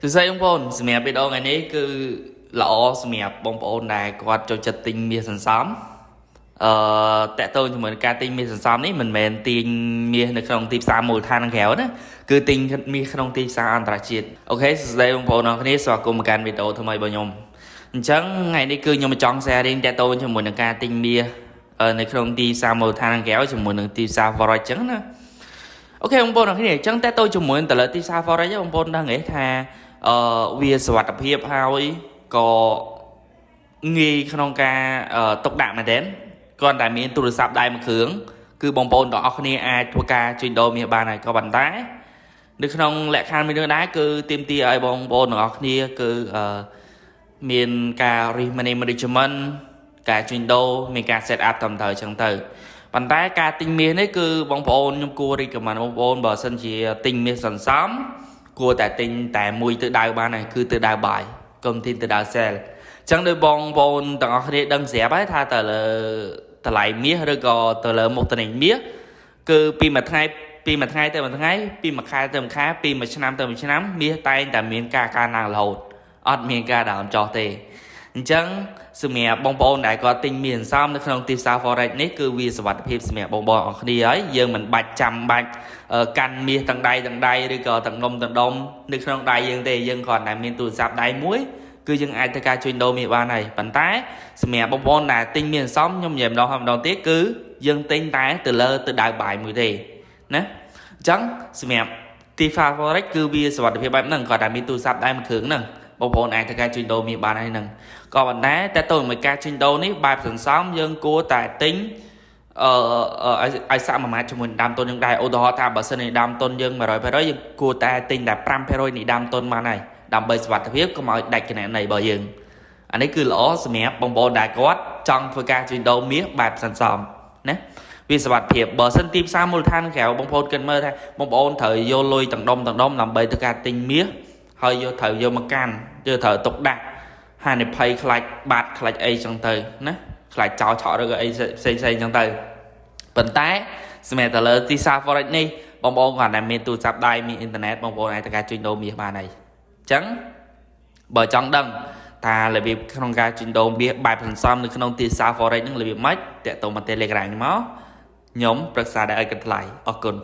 Thực ông bồn sự mẹ biết đâu ngày nay cứ lọ sự mẹ bông bồn này quạt cho chật tinh miệt sẵn xóm tại tôi thì mình ca tinh miệt sẵn xóm đấy mình mền tinh miệt được không tìm xa mùi than khéo đó cứ tinh miệt không tìm xa an tạc chiết ok đây ông bồn nó cái này xóa cùng một can video thôi mày bao nhôm chẳng ngày nay cứ nhưng mà chọn xe đi tại tôi cho mình ca tinh miệt này không tìm xa mùi than khéo cho mình tìm xa vào rồi chẳng nữa ok ông bồn nó cái này chẳng tại tôi cho mình tại lợi tìm xa vào rồi ông bồn đang nghĩ thà vìสวัสดิភាពហើយក៏ងាយក្នុងការຕົកដាក់មែនទេគ្រាន់តែមានទូរស័ព្ទដៃមួយគ្រឿងគឺបងប្អូនទាំងអស់គ្នាអាចធ្វើការជួញដូរមាសបានហើយក៏ប៉ុន្តែនៅក្នុងលក្ខខណ្ឌមួយនេះដែរគឺទាមទារឲ្យបងប្អូនទាំងអស់គ្នាគឺមានការ risk management ការជួញដូរមានការ set up ត្រឹមត្រូវអញ្ចឹងទៅប៉ុន្តែការទិញមាសនេះគឺបងប្អូនខ្ញុំគួរ recommend បងប្អូនបើសិនជាទិញមាសសន្សំគួរតែទិញតែមួយទិសដៅបានហើយគឺទិសដៅបាយកុំទិញទិសដៅ sell អញ្ចឹងដោយបងប្អូនទាំងអស់គ្នាដឹងស្រាប់ហើយថាទៅលើតម្លៃមាសឬក៏ទៅលើមុខតំណែងមាសគឺពីមួយថ្ងៃទៅមួយថ្ងៃពីមួយខែទៅមួយខែពីមួយឆ្នាំទៅមួយឆ្នាំមាសតែងតែមានការកើនឡើងរហូតអត់មានការដើមចុះទេអញ្ចឹងសម្រាប់បងប្អូនដែលគាត់ទិញមាសសន្សំនៅក្នុងទីផ្សារ Forex នេះគឺវាសុវត្ថិភាពសម្រាប់បងប្អូនអស់គ្នាហើយយើងមិនបាច់ចាំបាច់កាន់មាសទាំងដៃឬក៏ទាំងដុំនៅក្នុងដៃយើងទេយើងគ្រាន់តែមានទូរស័ព្ទដៃមួយគឺយើងអាចធ្វើការជួញដូរមាសបានហើយប៉ុន្តែសម្រាប់បងប្អូនដែលទិញមាសសន្សំខ្ញុំនិយាយម្ដងហើយម្ដងទៀតគឺយើងទិញតែទៅលើទិសដៅបាយមួយទេណាអញ្ចឹងសម្រាប់ទីផ្សារ Forex គឺវាសុវត្ថិភាពបែបហ្នឹងគ្រាន់តែមានទូរស័ព្ទដៃមួយគ្រឿងហ្នឹងបងប្អូនអាចធ្វើការជួញដូរមាសបានហើយហ្នឹងក៏ប៉ុន្តែទៅមួយការជួញដូរនេះបែបសន្សំយើងគួរតែទិញឲ្យសមាមាត្រជាមួយដើមទុនយើងដែរឧទាហរណ៍ថាបើសិនជាដើមទុនយើង 100% យើងគួរតែទិញតែ 5% នៃដើមទុនបានហើយដើម្បីសុវត្ថិភាពកុំឲ្យដាច់គណនេយ្យរបស់យើងអានេះគឺល្អសម្រាប់បងប្អូនដែលគាត់ចង់ធ្វើការជួញដូរមាសបែបសន្សំណាវាសុវត្ថិភាពបើសិនទីផ្សារមូលដ្ឋានក្រៅបងប្អូនគិតមើលថាបងប្អូនត្រូវយកលុយទាំងដុំដើម្បីធ្វើការទិញមាសហើយត្រូវយកមកកាន់យកត្រូវទុកដាក់ហានិភ័យខ្លាចបាត់ខ្លាចអីចឹងទៅណាខ្លាចចោលឆក់ឬក៏អីផ្សេងចឹងទៅប៉ុន្តែសម្រាប់ទៅលើទីផ្សារ Forex នេះបងប្អូនគាត់តែមានទូរស័ព្ទដៃមានអ៊ីនធឺណិតបងប្អូនអាចធ្វើការជួញដូរមាសបានហើយអញ្ចឹងបើចង់ដឹងថារបៀបក្នុងការជួញដូរមាសបែបសន្សំនៅក្នុងទីផ្សារ Forex ហ្នឹងរបៀបម៉េចតាក់ទងមក Telegram មកខ្ញុំប្រឹក្សាដែរឲ្យគិតថ្លៃអរគុណ